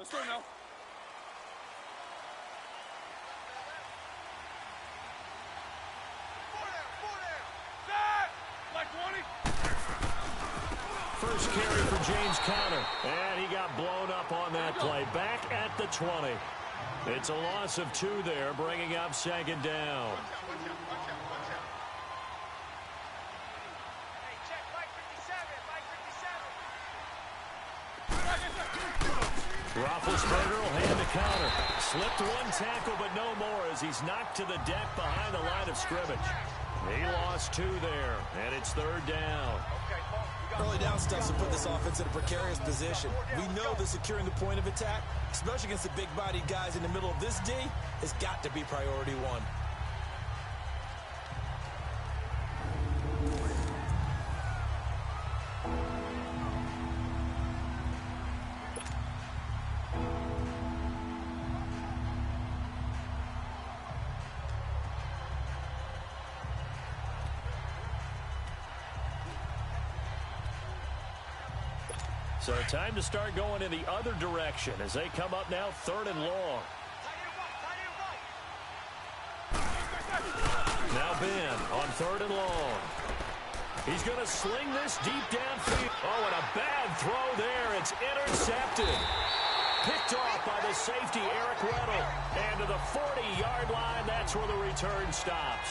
slow now. First carry for James Conner, and he got blown up on that play. Back at the 20. It's a loss of 2 there, bringing up second down. Roethlisberger will hand to Conner. Slipped one tackle, but no more as he's knocked to the deck behind the line of scrimmage. He lost 2 there, and it's third down. Early down stuff to put this offense in a precarious position. We know that securing the point of attack, especially against the big-bodied guys in the middle of this D, has got to be priority 1. So time to start going in the other direction as they come up now 3rd and long. Now Ben on 3rd and long. He's going to sling this deep downfield. Oh, and a bad throw there. It's intercepted. Picked off by the safety, Eric Weddle. And to the 40-yard line, that's where the return stops.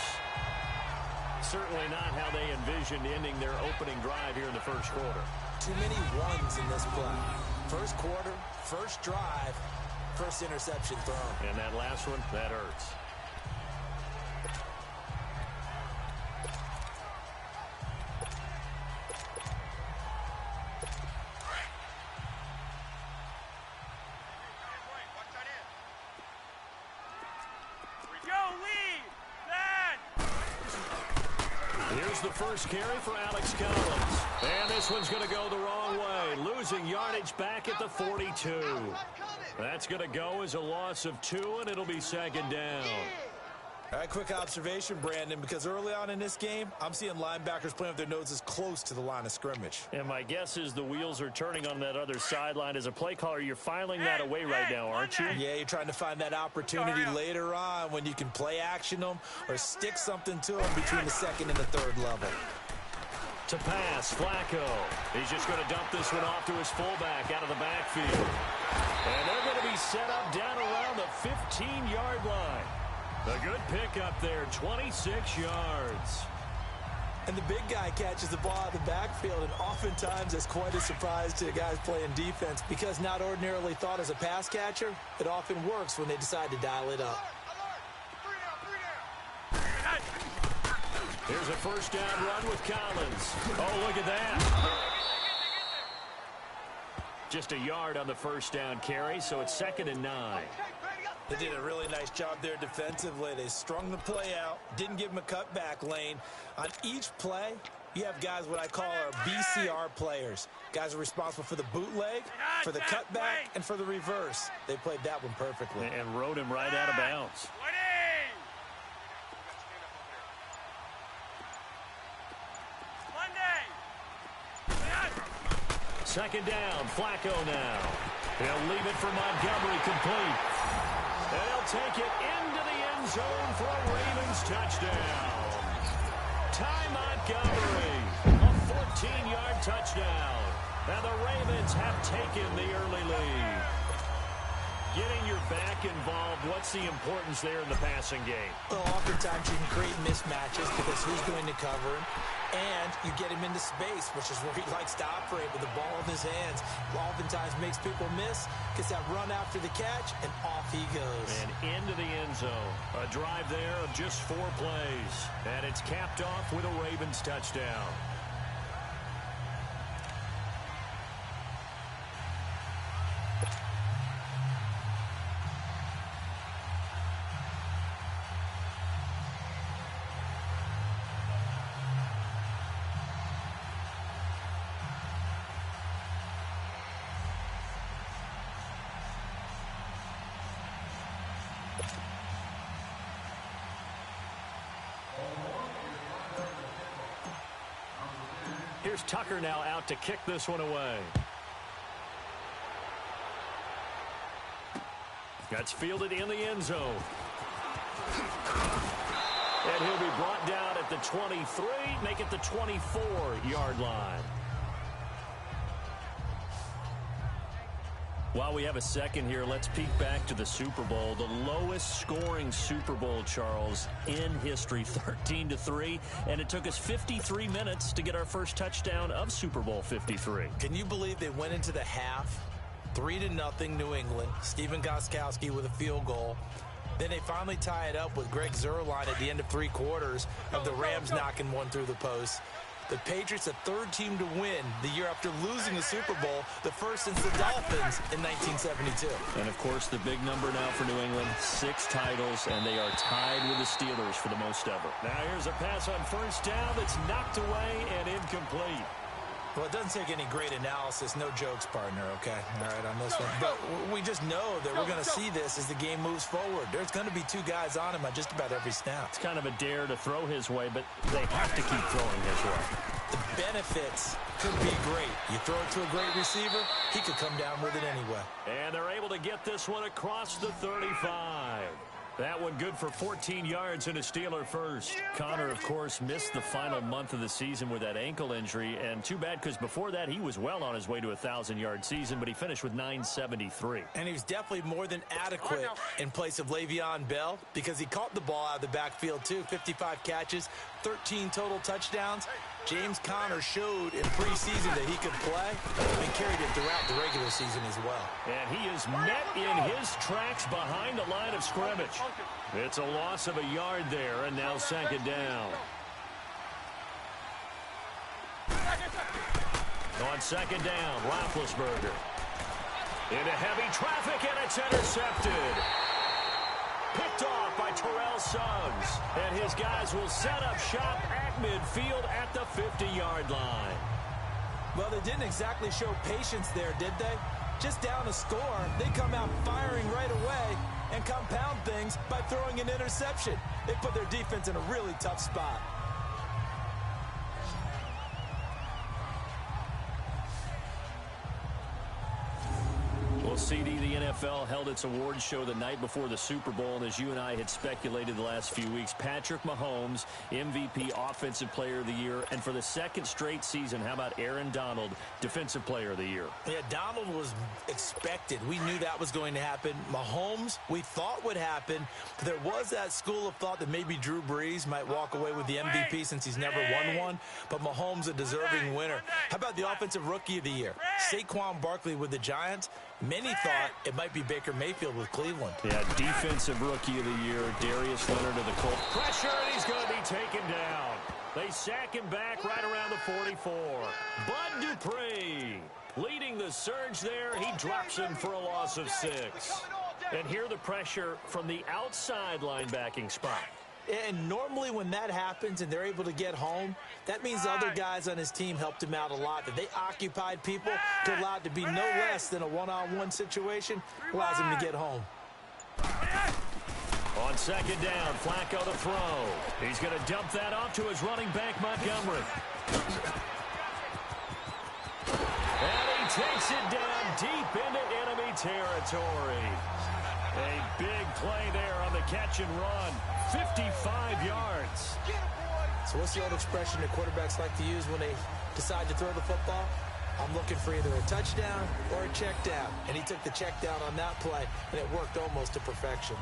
Certainly not how they envisioned ending their opening drive here in the first quarter. Too many ones in this play. First quarter, first drive, first interception thrown. And that last one, that hurts. Here's the first carry for Alex Collins. And this one's going to go the wrong way. Losing yardage back at the 42. That's going to go as a loss of 2, and it'll be second down. All right, quick observation, Brandon, because early on in this game, I'm seeing linebackers playing with their noses close to the line of scrimmage. And my guess is the wheels are turning on that other sideline. As a play caller, you're filing that away right now, aren't you? Yeah, you're trying to find that opportunity later on when you can play action them or stick something to them between the 2nd and the 3rd level. To pass, Flacco. He's just going to dump this one off to his fullback out of the backfield. And they're going to be set up down around the 15-yard line. A good pickup there, 26 yards. And the big guy catches the ball out of the backfield, and oftentimes it's quite a surprise to the guys playing defense because not ordinarily thought as a pass catcher, it often works when they decide to dial it up. Here's a first down run with Collins. Oh, look at that. Just a yard on the first down carry, so it's 2nd and 9. They did a really nice job there defensively. They strung the play out, didn't give them a cutback lane. On each play, you have guys what I call our BCR players. Guys are responsible for the bootleg, for the cutback, and for the reverse. They played that one perfectly. And rode him right out of bounds. Second down, Flacco now. He'll leave it for Montgomery complete. And he'll take it into the end zone for a Ravens touchdown. Ty Montgomery, a 14-yard touchdown. And the Ravens have taken the early lead. Getting your back involved, what's the importance there in the passing game? Well, oftentimes you can create mismatches because who's going to cover him? And you get him into space, which is where he likes to operate with the ball in his hands. Oftentimes makes people miss, gets that run after the catch, and off he goes. And into the end zone. A drive there of just 4 plays. And it's capped off with a Ravens touchdown. Here's Tucker now out to kick this one away. That's fielded in the end zone. And he'll be brought down at the 23, make it the 24-yard line. While we have a second here, let's peek back to the Super Bowl. The lowest scoring Super Bowl, Charles, in history, 13-3. And it took us 53 minutes to get our first touchdown of Super Bowl 53. Can you believe they went into the half, 3-0 New England, Stephen Gostkowski with a field goal. Then they finally tie it up with Greg Zuerlein at the end of 3 quarters of the Rams knocking one through the post. The Patriots, the third team to win the year after losing the Super Bowl, the first since the Dolphins in 1972. And, of course, the big number now for New England, 6 titles, and they are tied with the Steelers for the most ever. Now here's a pass on first down that's knocked away and incomplete. Well, it doesn't take any great analysis. No jokes, partner, okay? All right, on this one. But we just know that we're going to see this as the game moves forward. There's going to be 2 guys on him on just about every snap. It's kind of a dare to throw his way, but they have to keep throwing his way. The benefits could be great. You throw it to a great receiver, he could come down with it anyway. And they're able to get this one across the 35. That one good for 14 yards and a Steeler first. Connor, of course, missed the final month of the season with that ankle injury, and too bad because before that he was well on his way to a 1,000-yard season, but he finished with 973. And he was definitely more than adequate in place of Le'Veon Bell because he caught the ball out of the backfield too. 55 catches, 13 total touchdowns. James Conner showed in preseason that he could play and carried it throughout the regular season as well. And he is met in his tracks behind the line of scrimmage. It's a loss of a yard there, and now second down. On second down, Roethlisberger. Into heavy traffic, and it's intercepted. Picked off by Terrell Suggs. And his guys will set up shop at midfield at the 50-yard line. Well, they didn't exactly show patience there, did they? Just down a score, they come out firing right away and compound things by throwing an interception. They put their defense in a really tough spot. Well, CD, the NFL held its awards show the night before the Super Bowl, and as you and I had speculated the last few weeks, Patrick Mahomes, MVP, Offensive Player of the Year, and for the second straight season, how about Aaron Donald, Defensive Player of the Year? Yeah, Donald was expected. We knew that was going to happen. Mahomes, we thought would happen. There was that school of thought that maybe Drew Brees might walk away with the MVP since he's never won one, but Mahomes a deserving winner. How about the Offensive Rookie of the Year? Saquon Barkley with the Giants. Many thought it might be Baker Mayfield with Cleveland. Yeah, Defensive Rookie of the Year, Darius Leonard of the Colts. Pressure, and he's going to be taken down. They sack him back right around the 44. Bud Dupree leading the surge there. He drops him for a loss of 6. And here the pressure from the outside linebacking spot. And normally when that happens and they're able to get home, that means other guys on his team helped him out a lot. That they occupied people to allow it to be no less than a one-on-one situation allows him to get home. On second down, Flacco to throw. He's going to dump that off to his running back, Montgomery. And he takes it down deep into enemy territory. A big play there on the catch and run. 55 yards. So what's the old expression that quarterbacks like to use when they decide to throw the football? I'm looking for either a touchdown or a check down. And he took the check down on that play, and it worked almost to perfection.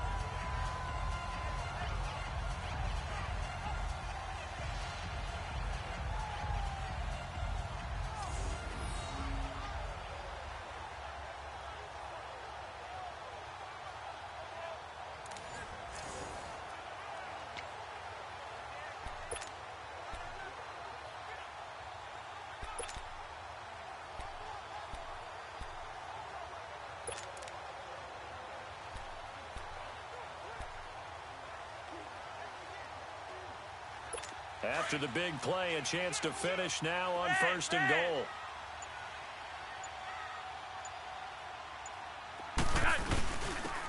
After the big play, a chance to finish now on first and goal.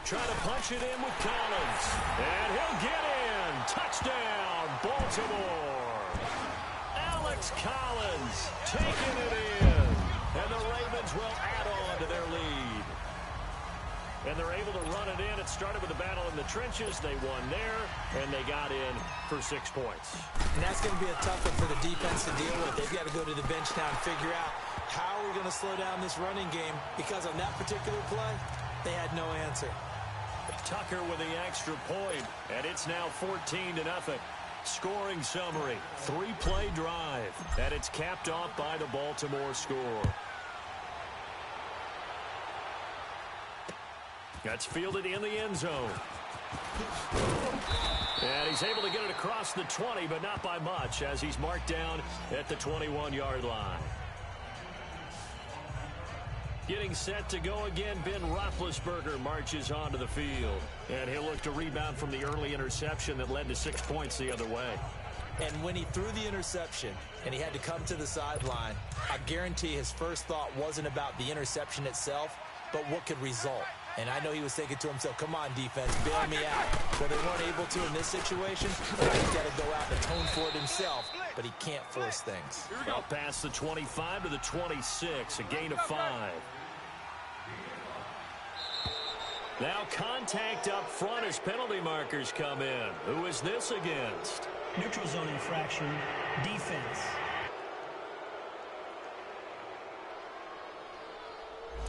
Trying to punch it in with Collins. And he'll get in. Touchdown, Baltimore. Alex Collins taking it in. And the Ravens will add on to their lead. and they're able to run it in. It started with a battle in the trenches. They won there, and they got in for 6 points. And that's going to be a tough one for the defense to deal with. They've got to go to the bench now and figure out how we're going to slow down this running game, because on that particular play, they had no answer. Tucker with the extra point, and it's now 14-0. Scoring summary, 3-play drive, and it's capped off by the Baltimore score. That's fielded in the end zone. And he's able to get it across the 20, but not by much, as he's marked down at the 21-yard line. Getting set to go again, Ben Roethlisberger marches onto the field. And he'll look to rebound from the early interception that led to 6 points the other way. And when he threw the interception and he had to come to the sideline, I guarantee his first thought wasn't about the interception itself, but what could result. And I know he was thinking to himself, come on, defense, bail me out. Well, they weren't able to in this situation. He's got to go out and atone for it himself, but he can't force things. Well, past the 25 to the 26, a gain of 5. Now contact up front as penalty markers come in. Who is this against? Neutral zone infraction, defense.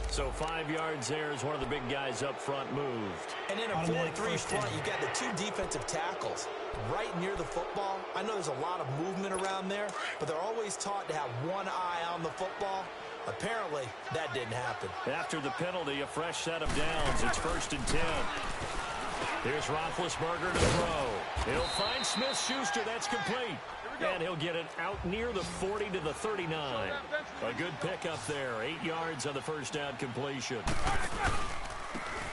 So 5 yards there as one of the big guys up front moved. And in a 4-3 front, you've got the 2 defensive tackles right near the football. I know there's a lot of movement around there, but they're always taught to have one eye on the football. Apparently, that didn't happen. After the penalty, a fresh set of downs. It's 1st and 10. Here's Roethlisberger to throw. He'll find Smith-Schuster. That's complete. And he'll get it out near the 40 to the 39. A good pickup there. 8 yards on the first down completion.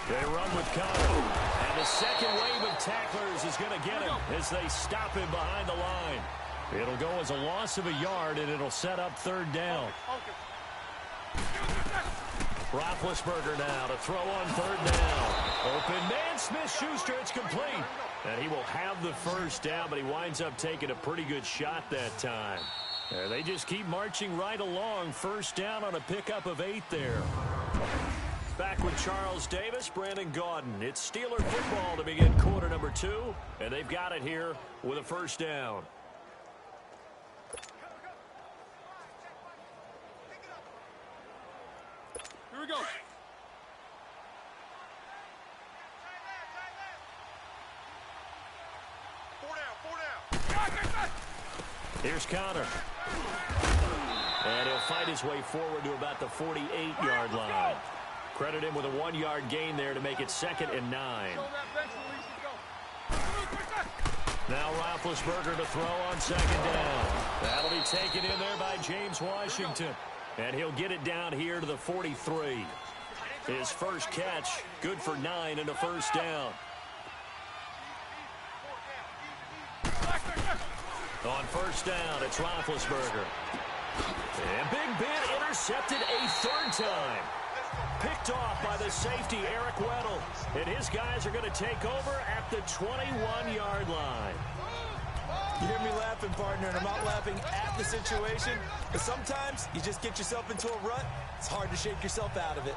They run with Conner. And the second wave of tacklers is going to get him as they stop him behind the line. It'll go as a loss of a yard, and it'll set up 3rd down. Roethlisberger now to throw on 3rd down. Open man, Smith-Schuster, it's complete. And he will have the first down, but he winds up taking a pretty good shot that time. They just keep marching right along. 1st down on a pickup of 8 there. Back with Charles Davis, Brandon Gaudin. It's Steeler football to begin quarter number 2, and they've got it here with a 1st down. Here we go. Four down. Here's Conner. And he'll fight his way forward to about the 48-yard line. Credit him with a 1-yard gain there to make it 2nd and 9. Now Roethlisberger to throw on 2nd down. That'll be taken in there by James Washington. And he'll get it down here to the 43. His first catch, good for 9 and a 1st down. On 1st down, it's Roethlisberger. And Big Ben intercepted a 3rd time. Picked off by the safety, Eric Weddle. And his guys are going to take over at the 21-yard line. You hear me laughing, partner, and I'm not laughing at the situation, but sometimes you just get yourself into a rut. It's hard to shake yourself out of it.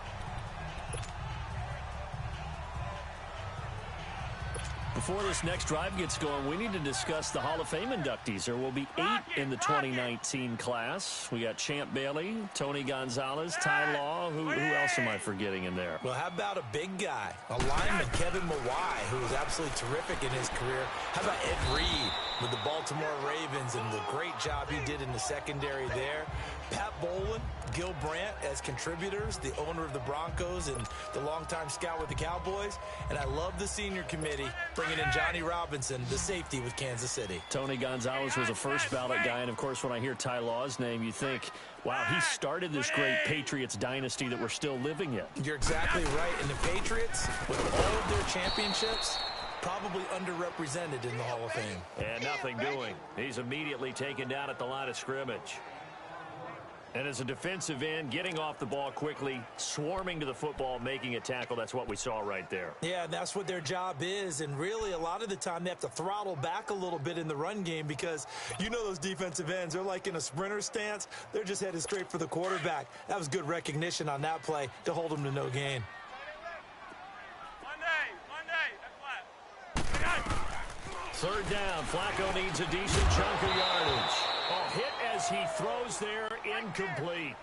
Before this next drive gets going, we need to discuss the Hall of Fame inductees. There will be 8 in the 2019 class. We got Champ Bailey, Tony Gonzalez, Ty Law. Who else am I forgetting in there? Well, how about a big guy, a lineman, Kevin Mawai, who was absolutely terrific in his career. How about Ed Reed with the Baltimore Ravens and the great job he did in the secondary there. Pat Bowlen, Gil Brandt as contributors, the owner of the Broncos and the longtime scout with the Cowboys. And I love the senior committee bringing in Johnny Robinson, the safety with Kansas City. Tony Gonzalez was a first ballot guy. And, of course, when I hear Ty Law's name, you think, wow, he started this great Patriots dynasty that we're still living in. You're exactly right. And the Patriots, with all of their championships, probably underrepresented in the Hall of Fame. And nothing doing. He's immediately taken down at the line of scrimmage. And as a defensive end, getting off the ball quickly, swarming to the football, making a tackle, that's what we saw right there. Yeah, that's what their job is. And really, a lot of the time, they have to throttle back a little bit in the run game because you know those defensive ends, they're like in a sprinter stance. They're just headed straight for the quarterback. That was good recognition on that play to hold them to no gain. Third down. Flacco needs a decent chunk of yardage. Oh, hit as he throws there, incomplete.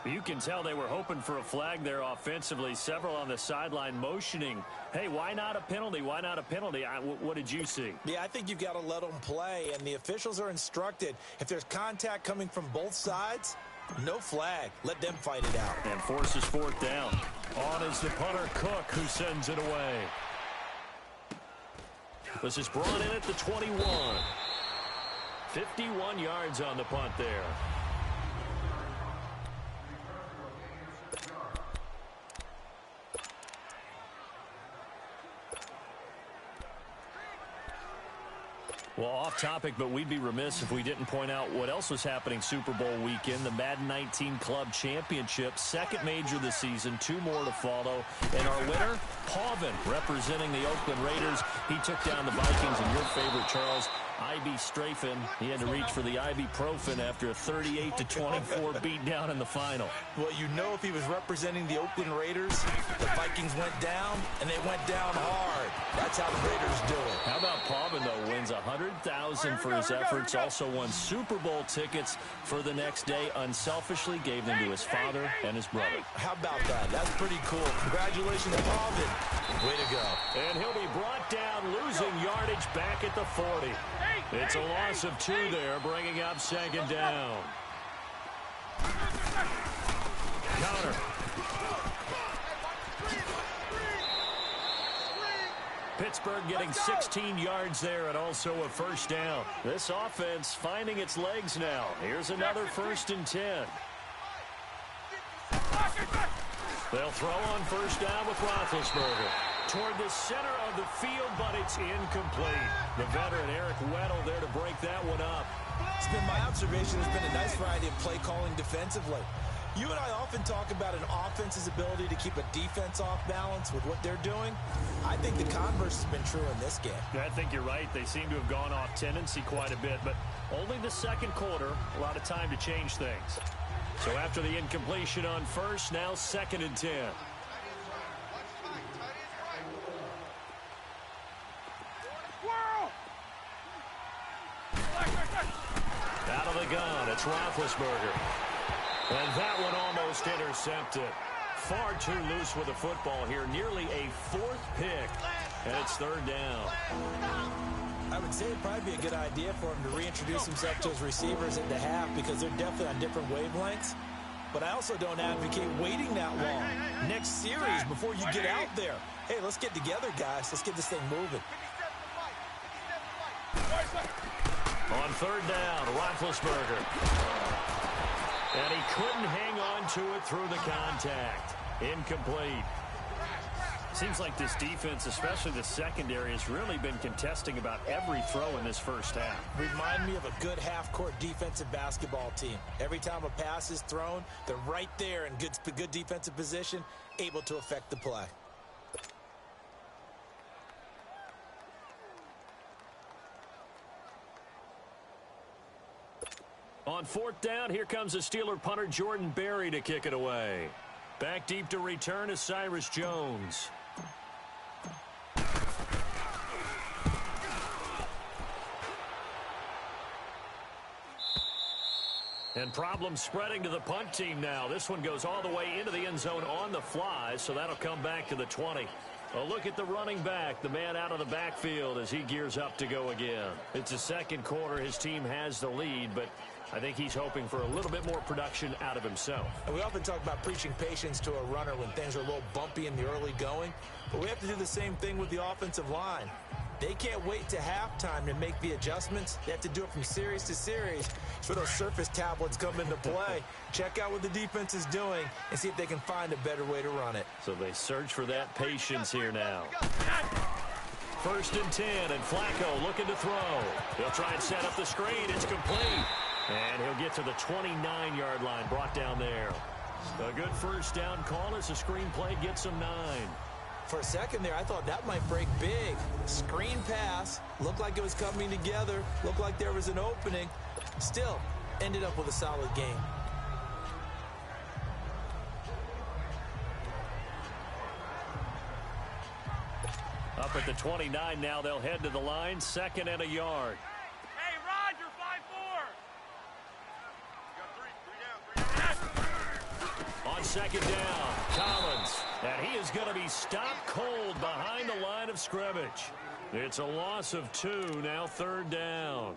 You can tell they were hoping for a flag there offensively. Several on the sideline motioning, hey, why not a penalty? Why not a penalty? What did you see? Yeah, I think you've got to let them play, and the officials are instructed. If there's contact coming from both sides, no flag. Let them fight it out. And forces fourth down. On is the punter, Cook, who sends it away. This is brought in at the 21. 51 yards on the punt there. Well, off topic, but we'd be remiss if we didn't point out what else was happening Super Bowl weekend. The Madden 19 Club Championship, second major this season, 2 more to follow. And our winner, Pavin, representing the Oakland Raiders. He took down the Vikings, and your favorite, Charles, IB Strafen. He had to reach for the ibuprofen after a 38-24 beatdown in the final. Well, you know, if he was representing the Oakland Raiders, the Vikings went down, and they went down hard. That's how the Raiders do it. How about Pavin, though? Wins $100,000 for his efforts. Also won Super Bowl tickets for the next day. Unselfishly gave them to his father and his brother. How about that? That's pretty cool. Congratulations, Pavin. Way to go. And he'll be brought down, losing yardage back at the 40. It's a loss of 2 there, bringing up second down. Counter. Pittsburgh getting 16 yards there and also a first down. This offense finding its legs now. Here's another 1st and 10. They'll throw on first down with Roethlisberger. Toward the center of the field, but it's incomplete. The veteran Eric Weddle there to break that one up. It's been my observation. There's been a nice variety of play calling defensively. You and I often talk about an offense's ability to keep a defense off balance with what they're doing. I think the converse has been true in this game. I think you're right. They seem to have gone off tendency quite a bit, but only the second quarter, a lot of time to change things. So after the incompletion on first, now 2nd and 10. Out of the gun, it's Roethlisberger. And that one almost intercepted. Far too loose with the football here. Nearly a 4th pick. And it's 3rd down. I would say it'd probably be a good idea for him to reintroduce himself to his receivers at the half because they're definitely on different wavelengths. But I also don't advocate waiting that long. Next series, before you get out there. Hey, let's get together, guys. Let's get this thing moving. On 3rd down, Roethlisberger. And he couldn't hang on to it through the contact. Incomplete. Seems like this defense, especially the secondary, has really been contesting about every throw in this first half. Remind me of a good half-court defensive basketball team. Every time a pass is thrown, they're right there in good defensive position, able to affect the play. On 4th down, here comes the Steeler punter Jordan Berry to kick it away. Back deep to return is Cyrus Jones. And problems spreading to the punt team now. This one goes all the way into the end zone on the fly, so that'll come back to the 20. A look at the running back, the man out of the backfield as he gears up to go again. It's the second quarter. His team has the lead, but I think he's hoping for a little bit more production out of himself. And we often talk about preaching patience to a runner when things are a little bumpy in the early going, but we have to do the same thing with the offensive line. They can't wait to halftime to make the adjustments. They have to do it from series to series. So those surface tablets come into play. Check out what the defense is doing and see if they can find a better way to run it. So they search for that patience here now. 1st and 10, and Flacco looking to throw. He'll try and set up the screen. It's complete. And he'll get to the 29-yard line, brought down there. A good first down call as the screen play gets him 9. For a second there, I thought that might break big. Screen pass. Looked like it was coming together. Looked like there was an opening. Still, ended up with a solid game. A up at the 29 now. They'll head to the line, 2nd and a yard. Hey, Roger, 5-4. On 2nd down, Collins. And he is going to be stopped cold behind the line of scrimmage. It's a loss of 2, now 3rd down.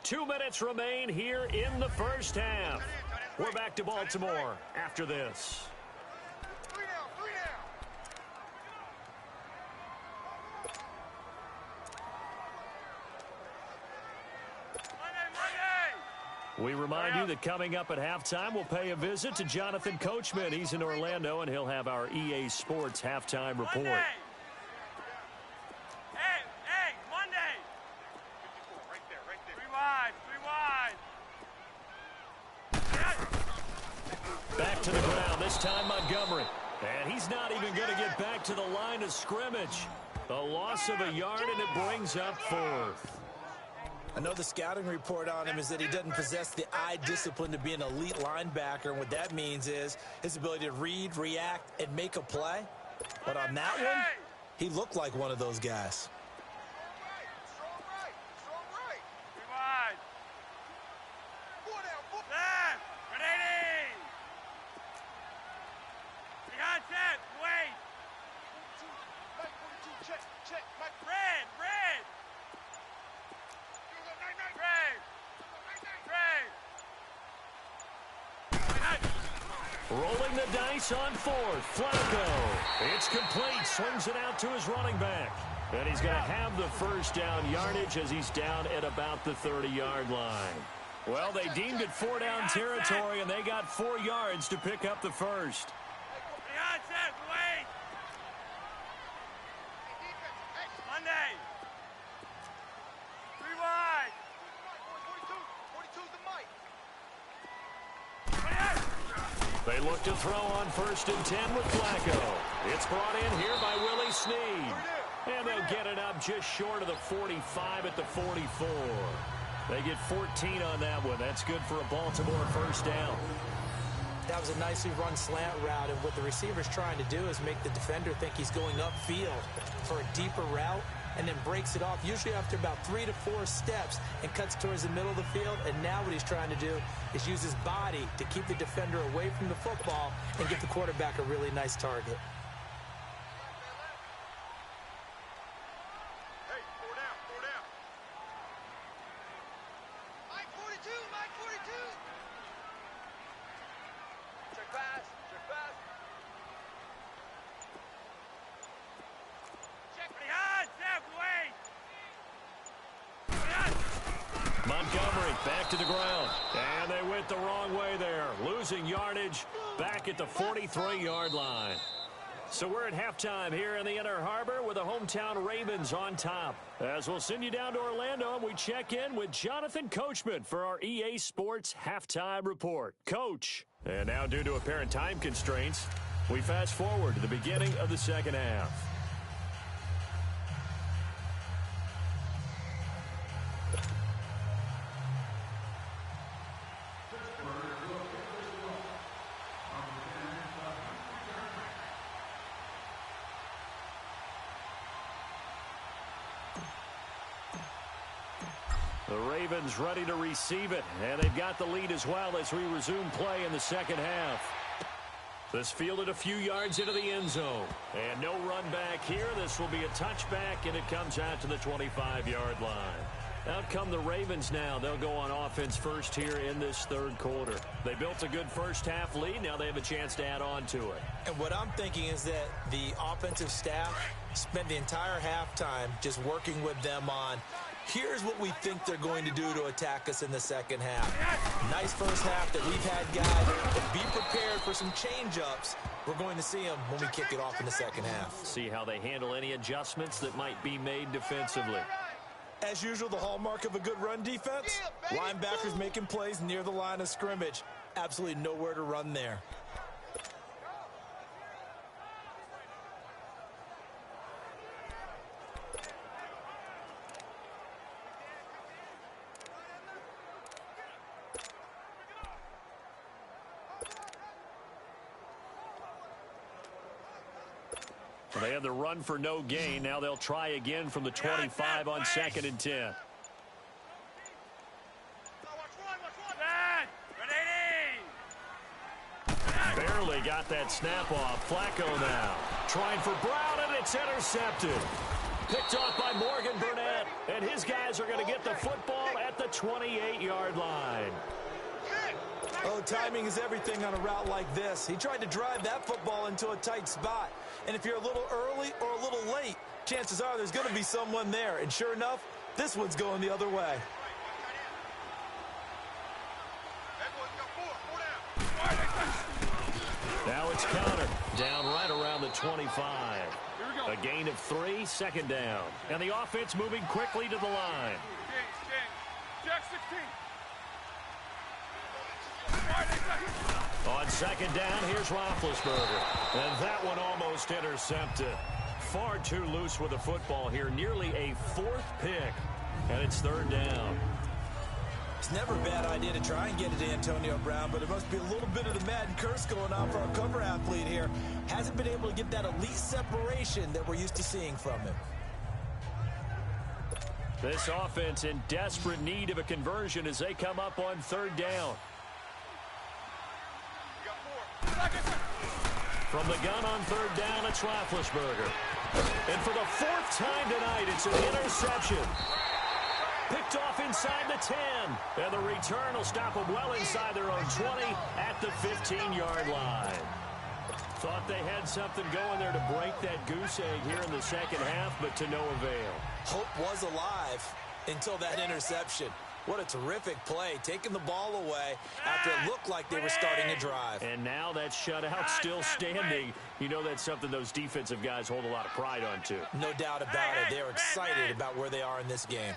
Two minutes remain here in the first half. We're back to Baltimore after this. 3 down, 3 down. Monday. We remind you that coming up at halftime, we'll pay a visit to Jonathan Coachman. He's in Orlando, and he'll have our EA Sports halftime report. Monday. Hey, Monday. 54, right there. 3 wide, 3 wide. Back to the ground, this time Montgomery. And he's not even going to get back to the line of scrimmage. A loss of a yard, and it brings up 4th. I know the scouting report on him is that he doesn't possess the eye discipline to be an elite linebacker. And what that means is his ability to read, react, and make a play. But on that one, he looked like one of those guys. Strong right. 3 wide. 4 down, 4. Left. 180. Behind set. Wait. 42. Check. Mike. Red. Rolling the dice on 4th. Flacco. It's complete. Swings it out to his running back. And he's going to have the first down yardage as he's down at about the 30-yard line. Well, they deemed it 4 down territory, and they got 4 yards to pick up the first. Behind set. Wait. Monday. 3 wide. 42's the mic. They look to throw on 1st and 10 with Flacco. It's brought in here by Willie Snead. And they'll get it up just short of the 45 at the 44. They get 14 on that one. That's good for a Baltimore first down. That was a nicely run slant route, and what the receiver's trying to do is make the defender think he's going upfield for a deeper route, and then breaks it off, usually after about 3 to 4 steps, and cuts towards the middle of the field. And now what he's trying to do is use his body to keep the defender away from the football and give the quarterback a really nice target. Hey, 4 down. Mike 42. Check pass. Check behind, Jeff, wait. Montgomery back to the ground. And they went the wrong way there. Losing yardage back at the 43-yard line. So we're at halftime here in the Inner Harbor with the hometown Ravens on top. As we'll send you down to Orlando, and we check in with Jonathan Coachman for our EA Sports halftime report. Coach. And now, due to apparent time constraints, we fast forward to the beginning of the second half. The Ravens ready to receive it, and they've got the lead as well as we resume play in the second half. This fielded a few yards into the end zone. And no run back here. This will be a touchback, and it comes out to the 25-yard line. Out come the Ravens now. They'll go on offense first here in this third quarter. They built a good first-half lead. Now they have a chance to add on to it. And what I'm thinking is that the offensive staff spent the entire halftime just working with them on, here's what we think they're going to do to attack us in the second half. Nice first half that we've had, guys. But be prepared for some change-ups. We're going to see them when we kick it off in the second half. See how they handle any adjustments that might be made defensively. As usual, the hallmark of a good run defense, linebackers making plays near the line of scrimmage. Absolutely nowhere to run there. Well, they had the run for no gain. Now they'll try again from the 25 on 2nd and 10. Barely got that snap off. Flacco now trying for Brown, and it's intercepted. Picked off by Morgan Burnett, and his guys are going to get the football at the 28-yard line. Oh, timing is everything on a route like this. He tried to drive that football into a tight spot. And if you're a little early or a little late, chances are there's going to be someone there. And sure enough, this one's going the other way. Now it's counter. Down right around the 25. A gain of 3, 2nd down. And the offense moving quickly to the line. Jack 16. On 2nd down, here's Roethlisberger. And that one almost intercepted. Far too loose with the football here. Nearly a 4th pick. And it's 3rd down. It's never a bad idea to try and get it to Antonio Brown, but it must be a little bit of the Madden curse going on for our cover athlete here. Hasn't been able to get that elite separation that we're used to seeing from him. This offense in desperate need of a conversion as they come up on 3rd down. From the gun on 3rd down, it's Roethlisberger. And for the 4th time tonight, it's an interception. Picked off inside the 10. And the return will stop them well inside their own 20 at the 15-yard line. Thought they had something going there to break that goose egg here in the 2nd half, but to no avail. Hope was alive until that interception. What a terrific play, taking the ball away after it looked like they were starting to drive. And now that shutout still standing. You know that's something those defensive guys hold a lot of pride on, too. No doubt about it. They're excited about where they are in this game.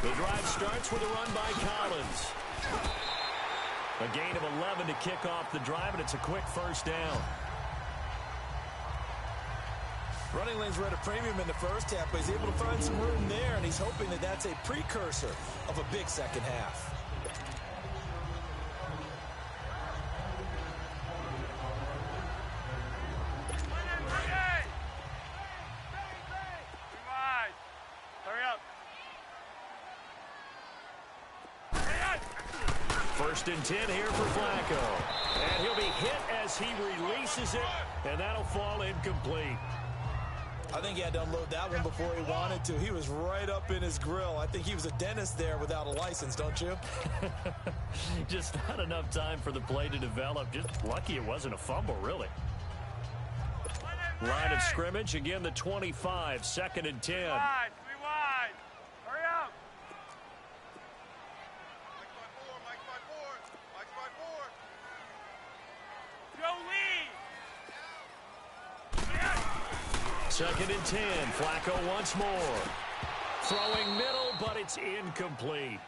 The drive starts with a run by Collins. A gain of 11 to kick off the drive, and it's a quick 1st down. Running lanes were at a premium in the first half, but he's able to find some room there, and he's hoping that that's a precursor of a big 2nd half. First and 10 here for Flacco. And he'll be hit as he releases it, and that'll fall incomplete. I think he had to unload that one before he wanted to. He was right up in his grill. I think he was a dentist there without a license, don't you? Just not enough time for the play to develop. Just lucky it wasn't a fumble, really. Line of scrimmage, again the 25, 2nd and 10. 3 wide. Hurry up. Mike's by 4. Go lead. 2nd and 10. Flacco once more. Throwing middle, but it's incomplete.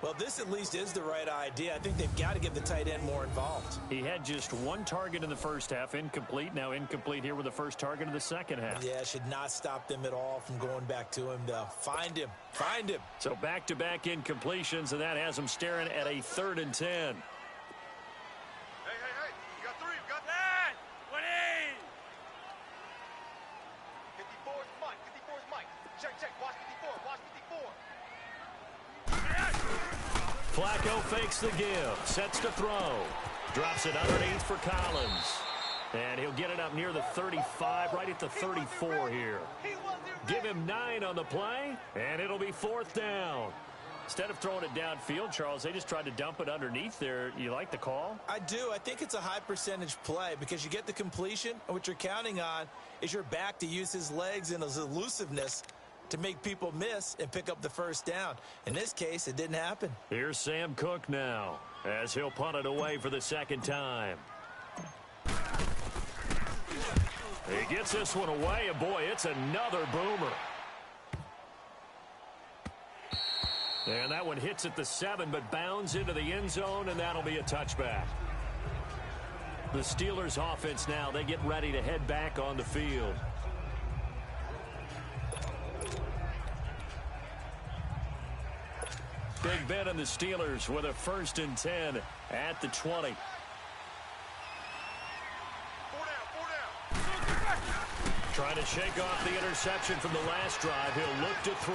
Well, this at least is the right idea. I think they've got to get the tight end more involved. He had just 1 target in the first half, incomplete. Now incomplete here with the first target in the 2nd half. Yeah, should not stop them at all from going back to him, though. Find him. So back-to-back incompletions, and that has them staring at a 3rd and 10. Hey. You got 3. You got that. 20. 54's Mike. 54's Mike. Check. Watch 54. Flacco fakes the give, sets to throw, drops it underneath for Collins, and he'll get it up near the 35, right at the 34 here. Give him 9 on the play, and it'll be 4th down. Instead of throwing it downfield, Charles, they just tried to dump it underneath there. You like the call? I do. I think it's a high percentage play because you get the completion, and what you're counting on is your back to use his legs and his elusiveness to make people miss and pick up the 1st down. In this case, it didn't happen. Here's Sam Cook now, as he'll punt it away for the 2nd time. He gets this one away, and boy, it's another boomer. And that one hits at the 7, but bounds into the end zone, and that'll be a touchback. The Steelers' offense now, they get ready to head back on the field. Big Ben and the Steelers with a 1st and 10 at the 20. Trying to shake off the interception from the last drive. He'll look to throw.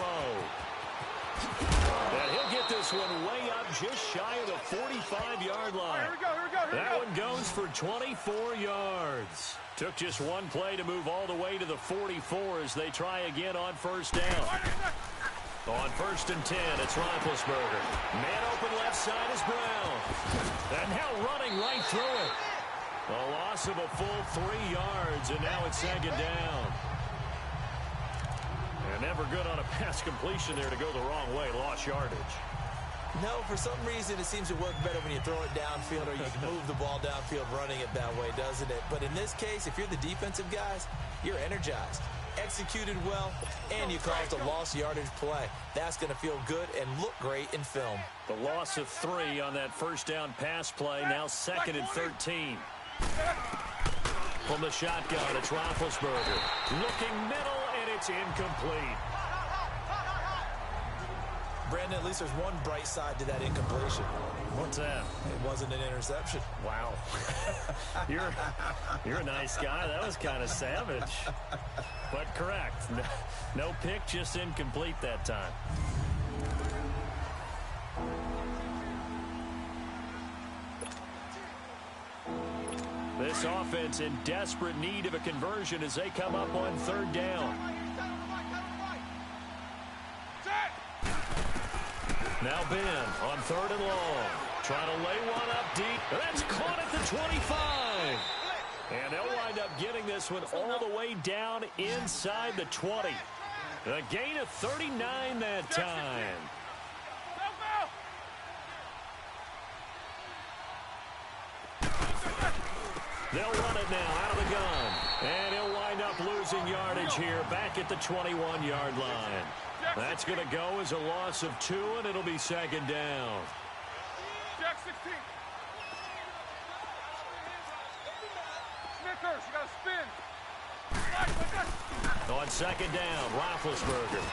And he'll get this one way up just shy of the 45-yard line. Here we go. That one goes for 24 yards. Took just one play to move all the way to the 44 as they try again on first down. On 1st and 10, it's Roethlisberger. Man open left side is Brown. And now running right through it. A loss of a full 3 yards, and now it's 2nd down. And never good on a pass completion there to go the wrong way. Lost yardage. No, for some reason it seems to work better when you throw it downfield or you can move the ball downfield running it that way, doesn't it? But in this case, if you're the defensive guys, you're energized, executed well, and you caused a lost yardage play. That's going to feel good and look great in film. The loss of 3 on that first down pass play. Now 2nd and 13. From the shotgun, it's Roethlisberger. Looking middle, and it's incomplete. Brandon, at least there's one bright side to that incompletion. What's that? It wasn't an interception. Wow. You're a nice guy. That was kind of savage. But correct. No pick, just incomplete that time. This offense in desperate need of a conversion as they come up on 3rd down. Now Ben on 3rd and long. Trying to lay one up deep. That's caught at the 25. And they'll wind up getting this one all the way down inside the 20. A gain of 39 that time. They'll run it now out of the gun. And he'll wind up losing yardage here back at the 21-yard line. That's going to go as a loss of 2, and it'll be 2nd down. Jack 16. Snickers, you got to spin. On 2nd down, Roethlisberger.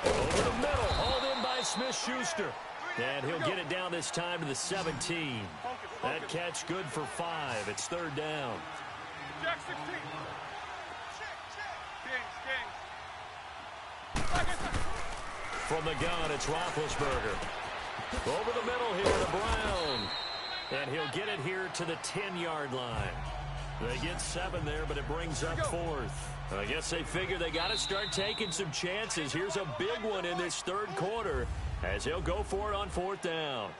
Over the middle, hauled in by Smith-Schuster. And he'll get it down this time to the 17. That catch good for 5. It's 3rd down. Jack 16. From the gun, it's Roethlisberger. Over the middle here to Brown. And he'll get it here to the 10-yard line. They get 7 there, but it brings up 4th. I guess they figure they got to start taking some chances. Here's a big one in this 3rd quarter as he'll go for it on 4th down.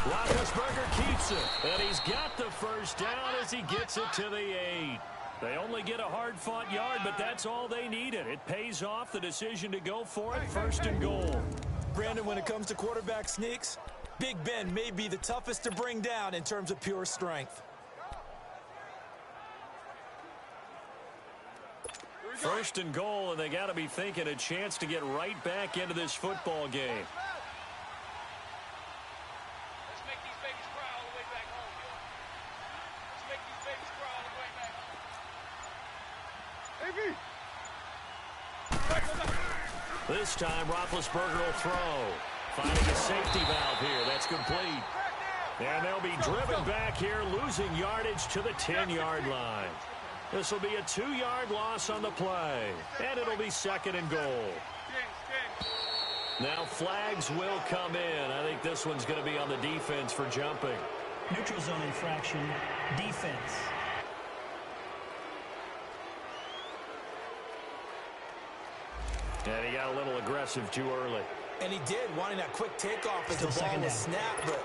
Roethlisberger keeps it, and he's got the first down as he gets it to the 8. They only get a hard-fought yard, but that's all they needed. It pays off the decision to go for it, 1st and goal. Brandon, when it comes to quarterback sneaks, Big Ben may be the toughest to bring down in terms of pure strength. 1st and goal, and they got to be thinking a chance to get right back into this football game. This time, Roethlisberger will throw. Finding a safety valve here. That's complete. And they'll be driven back here, losing yardage to the 10-yard line. This will be a 2-yard loss on the play. And it'll be 2nd and goal. Now flags will come in. I think this one's going to be on the defense for jumping. Neutral zone infraction, defense. And he got a little aggressive too early. And he did, wanting that quick takeoff as the ball was snapped. But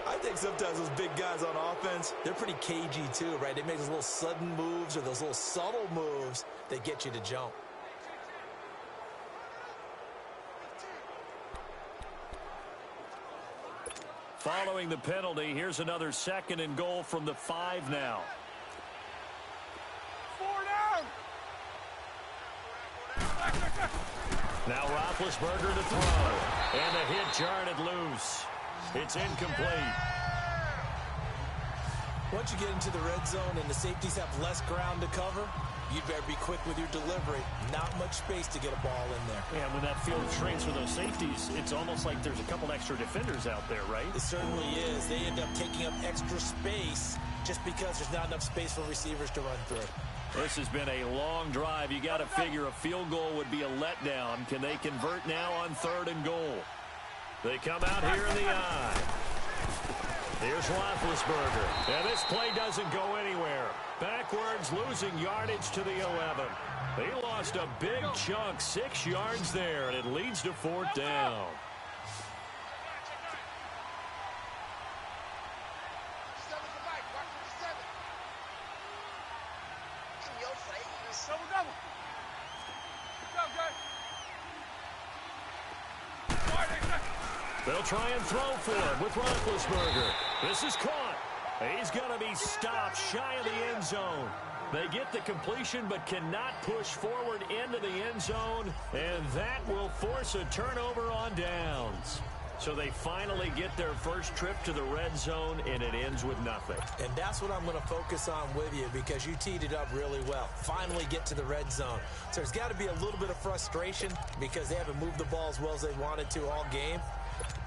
I think sometimes those big guys on offense, they're pretty cagey too, right? They make those little sudden moves or those little subtle moves that get you to jump. Following the penalty, here's another 2nd and goal from the 5 now. 4 down. Now Roethlisberger to throw. And the hit jarred it loose. It's incomplete. Once you get into the red zone and the safeties have less ground to cover, you better be quick with your delivery. Not much space to get a ball in there. Yeah, when that field shrinks for those safeties, it's almost like there's a couple extra defenders out there, right? It certainly is. They end up taking up extra space just because there's not enough space for receivers to run through. This has been a long drive. You got to figure a field goal would be a letdown. Can they convert now on 3rd and goal? They come out here in the eye. Here's Roethlisberger. And this play doesn't go anywhere. Backwards, losing yardage to the 11. They lost a big chunk, 6 yards there, and it leads to 4th down. They'll try and throw for him with Roethlisberger. This is caught. He's going to be stopped shy of the end zone. They get the completion but cannot push forward into the end zone, and that will force a turnover on downs. So they finally get their first trip to the red zone, and it ends with nothing. And that's what I'm going to focus on with you because you teed it up really well. Finally get to the red zone. So there's got to be a little bit of frustration because they haven't moved the ball as well as they wanted to all game.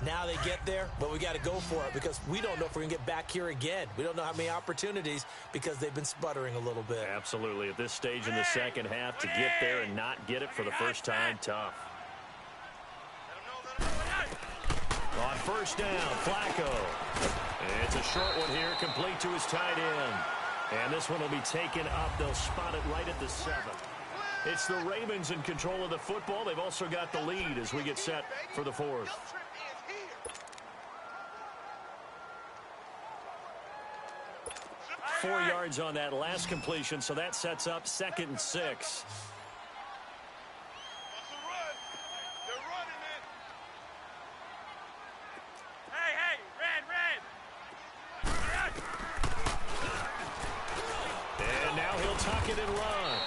Now they get there, but we got to go for it because we don't know if we're going to get back here again. We don't know how many opportunities because they've been sputtering a little bit. Absolutely. At this stage in the second half, to get there and not get it for the first time, tough. On 1st down, Flacco. It's a short one here, complete to his tight end. And this one will be taken up. They'll spot it right at the 7. It's the Ravens in control of the football. They've also got the lead as we get set for the 4th. 4 yards on that last completion, so that sets up 2nd and 6. And now he'll tuck it and run.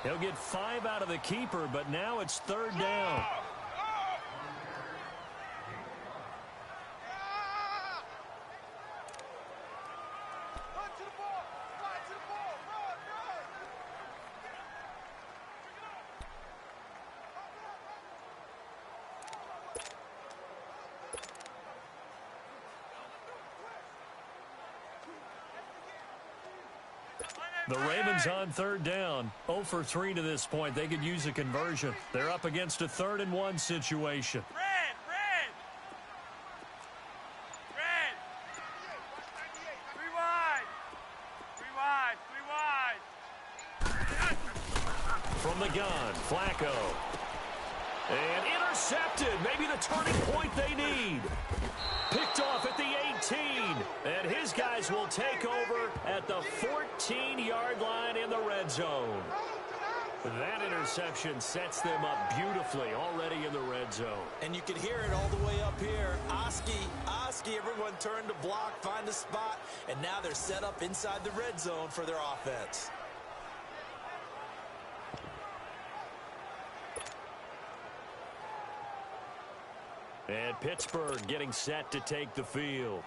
He'll get 5 out of the keeper, but now it's 3rd down. The Ravens on 3rd down, 0 for 3 to this point. They could use a conversion. They're up against a 3rd and 1 situation. Red. Three wide. From the gun, Flacco. And intercepted. Maybe the turning point they need. Picked off at the 18. And his guys will take over at the 14-yard line in the red zone. That interception sets them up beautifully already in the red zone. And you can hear it all the way up here. Oski, everyone turned to block, find a spot, and now they're set up inside the red zone for their offense. And Pittsburgh getting set to take the field.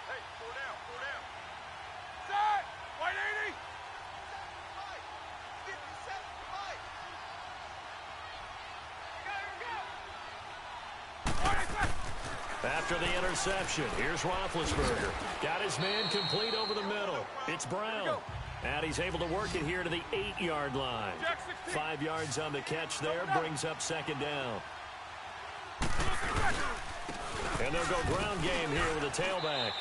Hey, 4 down. Set! 180! After the interception, here's Roethlisberger. Got his man complete over the middle. It's Brown. And he's able to work it here to the 8-yard line. 5 yards on the catch there, brings up 2nd down. And they'll go ground game here with a tailback.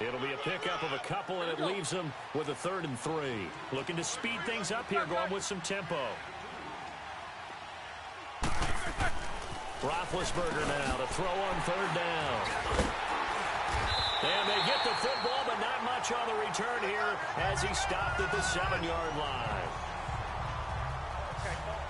It'll be a pickup of a couple, and it leaves them with a 3rd and 3. Looking to speed things up here, going with some tempo. Roethlisberger now to throw on 3rd down. And they get the football, but not much on the return here as he stopped at the 7-yard line.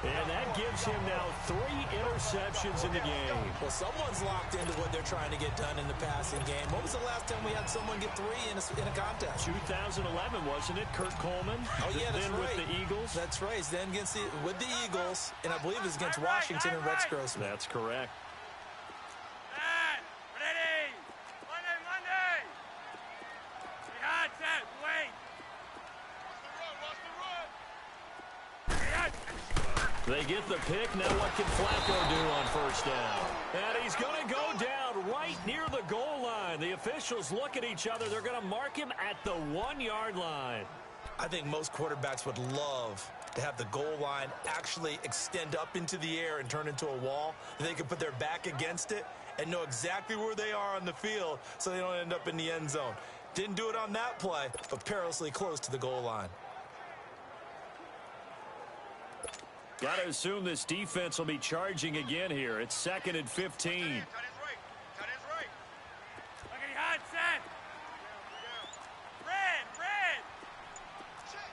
And that gives him now 3 interceptions in the game. Well, someone's locked into what they're trying to get done in the passing game. When was the last time we had someone get 3 in a contest? 2011, wasn't it? Kurt Coleman. Oh, yeah, that's then right. with the Eagles. That's right. Then with the Eagles, and I believe it was against Washington and Rex Grossman. That's correct. Set. Ready. Monday. Be hot, set. Wait. Watch the run. They get the pick. Now what can Flacco do on first down? And he's going to go down right near the goal line. The officials look at each other. They're going to mark him at the 1-yard line. I think most quarterbacks would love to have the goal line actually extend up into the air and turn into a wall. They can put their back against it and know exactly where they are on the field so they don't end up in the end zone. Didn't do it on that play, but perilously close to the goal line. Got to assume this defense will be charging again here. It's 2nd and 15. Tight ends right. Look at hot, set. Red. Check.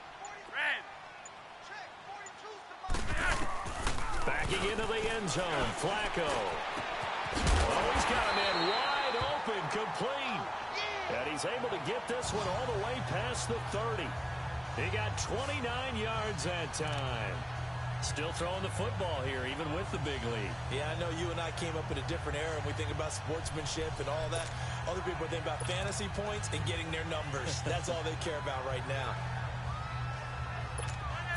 42's the Backing into the end zone. Flacco. Oh, he's got a man wide open, complete. And he's able to get this one all the way past the 30. He got 29 yards that time. Still throwing the football here, even with the big lead. Yeah, I know you and I came up in a different era, and we think about sportsmanship and all that. Other people think about fantasy points and getting their numbers. That's all they care about right now.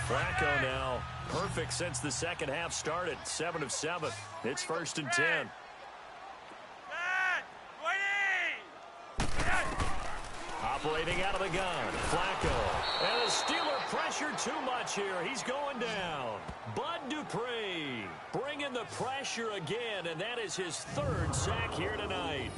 Flacco now perfect since the second half started. 7 of 7. It's 1st and 10. Operating out of the gun, Flacco. And the Steeler pressure too much here. He's going down. Bud Dupree bringing the pressure again, and that is his 3rd sack here tonight.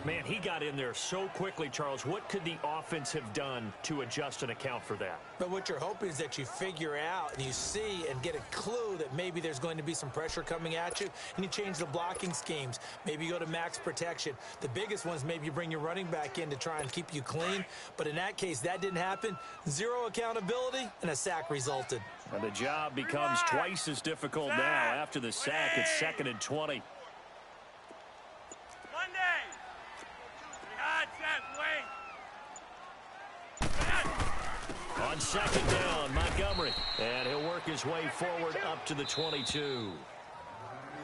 Man, he got in there so quickly, Charles. What could the offense have done to adjust and account for that? But what you're hoping is that you figure out and you see and get a clue that maybe there's going to be some pressure coming at you, and you change the blocking schemes. Maybe you go to max protection. The biggest ones, maybe you bring your running back in to try and keep you clean. But in that case, that didn't happen. 0 accountability, and a sack resulted. And the job becomes twice as difficult now after the sack. It's 2nd and 20. On 2nd down, Montgomery. And he'll work his way forward up to the 22.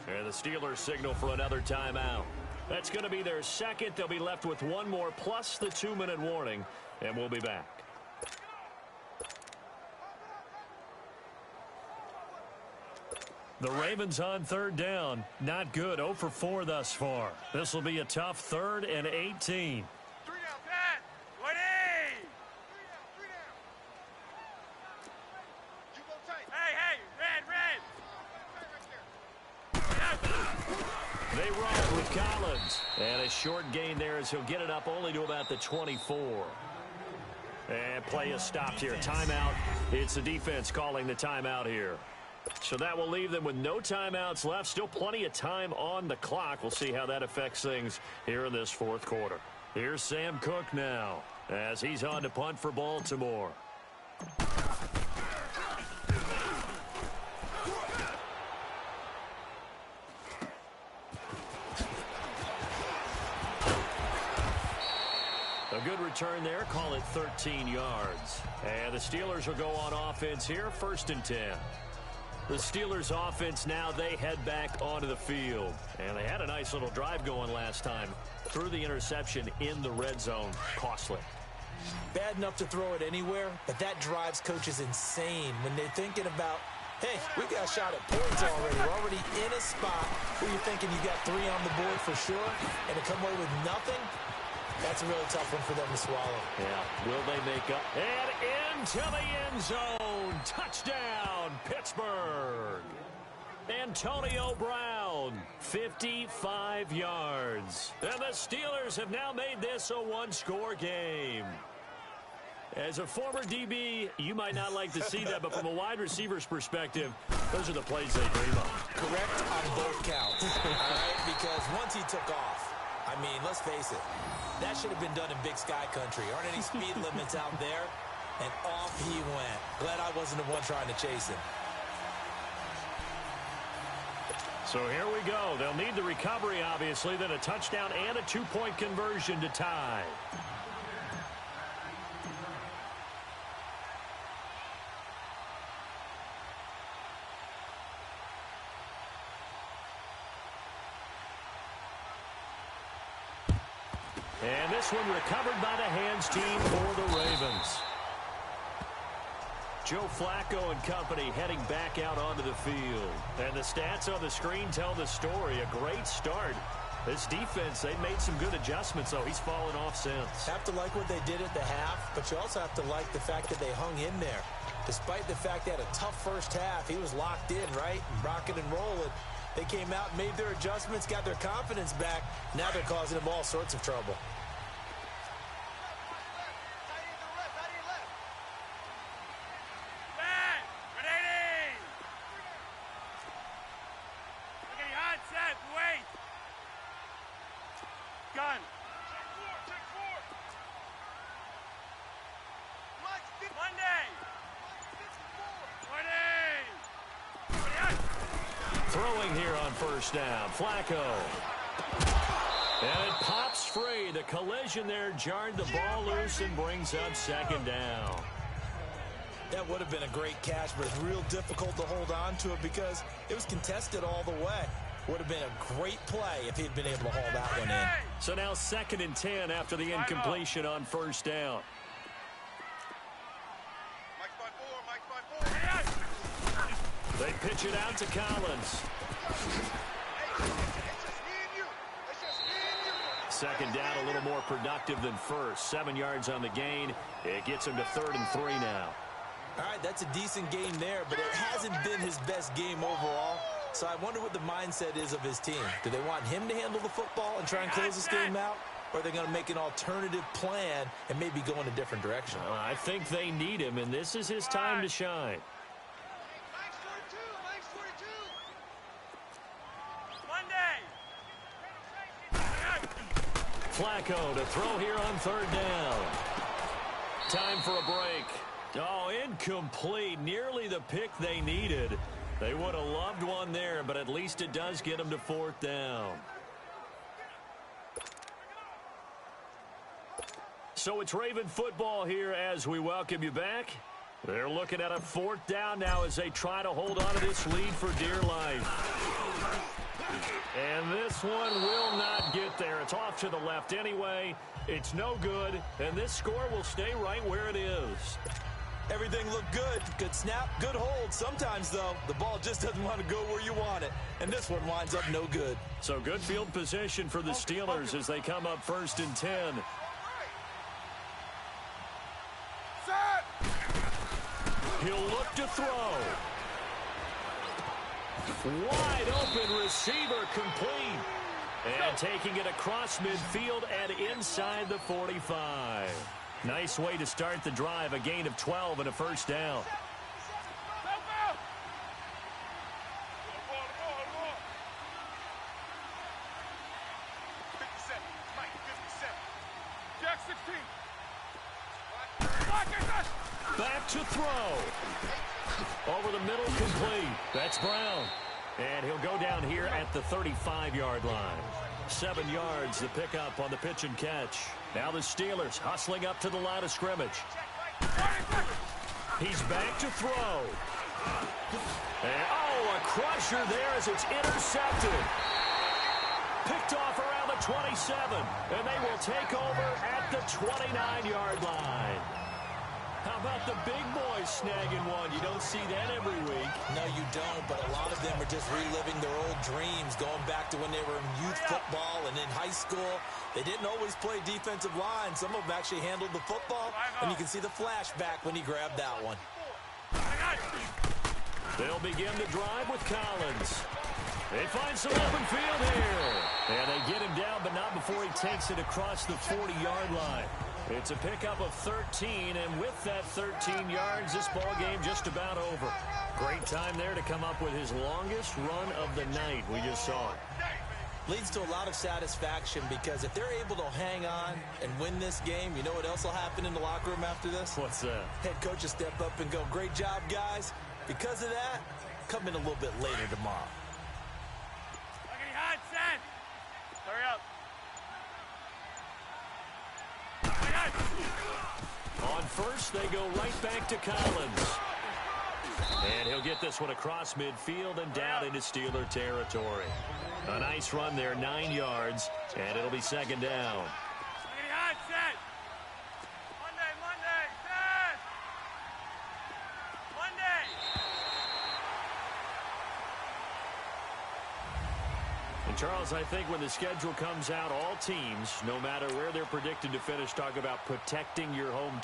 And the Steelers signal for another timeout. That's going to be their 2nd. They'll be left with 1 more plus the 2-minute warning. And we'll be back. The Ravens on 3rd down. Not good. 0 for 4 thus far. This will be a tough 3rd and 18. They run with Collins. And a short gain there as he'll get it up only to about the 24. And play is stopped here. Timeout. It's the defense calling the timeout here. So that will leave them with no timeouts left. Still plenty of time on the clock. We'll see how that affects things here in this 4th quarter. Here's Sam Cook now as he's on to punt for Baltimore. A good return there. Call it 13 yards. And the Steelers will go on offense here. 1st and 10. The Steelers offense now, they head back onto the field. And they had a nice little drive going last time. Threw the interception in the red zone. Costly. Bad enough to throw it anywhere, but that drives coaches insane when they're thinking about, hey, we got a shot at points already. We're already in a spot where you're thinking you got 3 on the board for sure, and to come away with nothing, that's a really tough one for them to swallow. Yeah, will they make up? And into the end zone. Touchdown, Pittsburgh. Antonio Brown, 55 yards. And the Steelers have now made this a 1-score game. As a former DB, you might not like to see that, but from a wide receiver's perspective, those are the plays they dream of. Correct on both counts, all right? Because once he took off, I mean, let's face it, that should have been done in Big Sky Country. Aren't any speed limits out there? And off he went. Glad I wasn't the one trying to chase him. So here we go. They'll need the recovery, obviously, then a touchdown and a two-point conversion to tie. And this one recovered by the hands team for the Ravens. Joe Flacco and company heading back out onto the field. And the stats on the screen tell the story. A great start. This defense, they made some good adjustments, though. He's fallen off since. Have to like what they did at the half, but you also have to like the fact that they hung in there. Despite the fact they had a tough first half, he was locked in, right? Rocking and rolling. They came out, made their adjustments, got their confidence back. Now they're causing him all sorts of trouble. Throwing here on first down, Flacco. And it pops free. The collision there jarred the ball loose and brings up second down. That would have been a great catch, but it's real difficult to hold on to it because it was contested all the way. Would have been a great play if he'd been able to hold that one in. So now 2nd and 10 after the incompletion on first down. They pitch it out to Collins. Second down, a little more productive than first. 7 yards on the gain. It gets him to 3rd and 3 now. All right, that's a decent game there, but it hasn't been his best game overall. So I wonder what the mindset is of his team. Do they want him to handle the football and try and close this game out? Or are they going to make an alternative plan and maybe go in a different direction? I think they need him, and this is his time to shine. Flacco to throw here on 3rd down. Time for a break. Oh, incomplete. Nearly the pick they needed. They would have loved one there, but at least it does get them to 4th down. So it's Raven football here as we welcome you back. They're looking at a 4th down now as they try to hold on to this lead for dear life. And this one will not get there. It's off to the left anyway. It's no good, and this score will stay right where it is. Everything looked good. Good snap, good hold. Sometimes, though, the ball just doesn't want to go where you want it. And this one winds up no good. So good field position for the Steelers as they come up 1st and 10. He'll look to throw. Wide open receiver complete. And taking it across midfield and inside the 45. Nice way to start the drive. A gain of 12 and a 1st down. Back to throw. Over the middle, complete. That's Brown. And he'll go down here at the 35-yard line. 7 yards the pickup on the pitch and catch. Now the Steelers hustling up to the line of scrimmage. He's back to throw. And, a crusher there as it's intercepted. Picked off around the 27. And they will take over at the 29-yard line. How about the big boys snagging one? You don't see that every week. No, you don't, but a lot of them are just reliving their old dreams, going back to when they were in youth football and in high school. They didn't always play defensive line. Some of them actually handled the football, and you can see the flashback when he grabbed that one. They'll begin the drive with Collins. They find some open field here. And they get him down, but not before he takes it across the 40-yard line. It's a pickup of 13, and with that 13 yards, this ball game just about over. Great time there to come up with his longest run of the night. We just saw it. Leads to a lot of satisfaction because if they're able to hang on and win this game, you know what else will happen in the locker room after this? What's that? Head coach will step up and go, great job, guys. Because of that, come in a little bit later tomorrow. On first, they go right back to Collins. And he'll get this one across midfield and down into Steeler territory. A nice run there, 9 yards, and it'll be second down. Charles, I think when the schedule comes out, all teams, no matter where they're predicted to finish, talk about protecting your home